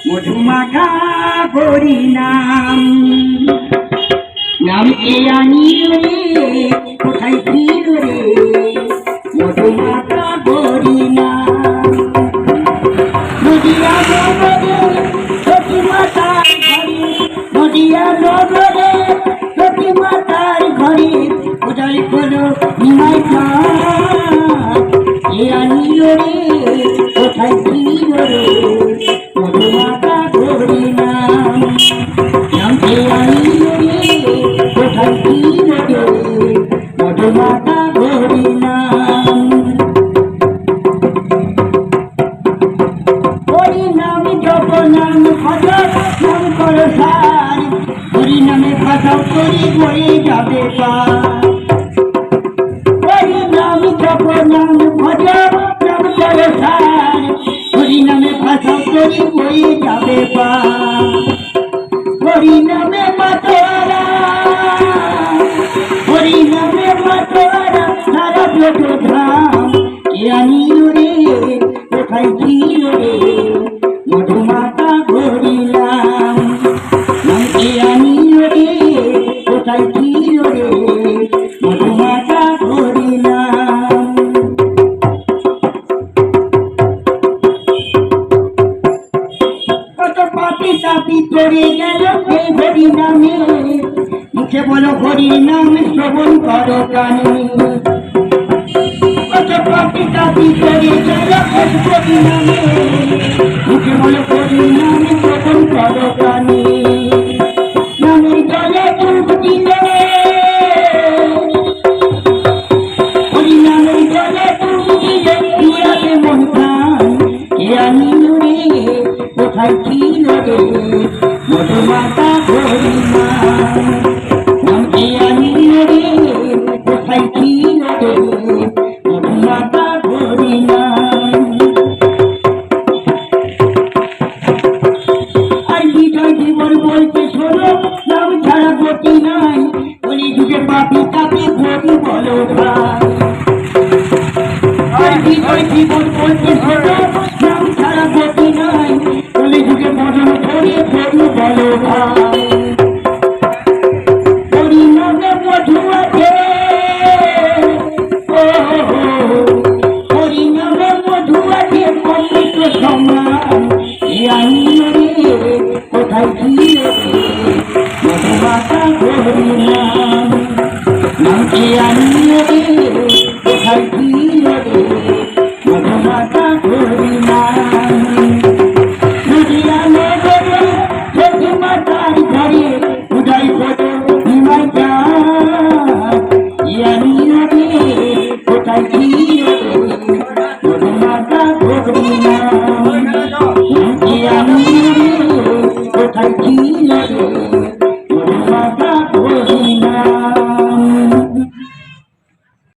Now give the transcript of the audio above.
মধুমাখা হরিনাম নাম কে আনি রে কোথায় কি রে মধুমাখা হরিনাম নদিয়া নগরে সতী মাতার ঘরে নদিয়া নগরে সতী মাতার ঘরে উদয় করো নিমাই কে আনি রে কোথায় কি রে মধুমাখা হরিনাম নাম কে আনি রে কোথায় কি রে মধুমাখা হরিনাম হরিনাম জপ নাম ভজ নাম করো সার হরিনামে কথা করি বয়ে যাবে পার হরিনাম জপ নাম ভজ নাম করো সার হরিনামে কথা করি বয়ে যাবে পার হরিনামে মাতোয়ারা হরিনামে মাতোয়ারা সারা ব্রত ধাম কে আনি রে কোথায় কি রে মধুমাখা হরিনাম নাম কে আনি রে কোথায় কি রে মধুমাখা হরিনাম কত পাপি তাপি করে গেল এই হরিনামে মুখে বলো হরিনাম শ্রবণ করো কানে কত পাপি তাপি করে গেল এই হরিনামে মুখে বলো হরিনাম শ্রবণ করো কানে নামের জলে ডুব দিলে হরিনামের জলে ডুব দিলে উড়াবে মন প্রাণ কে আনিল রে কোথায় ছিল রে মধুমাখা হরিনাম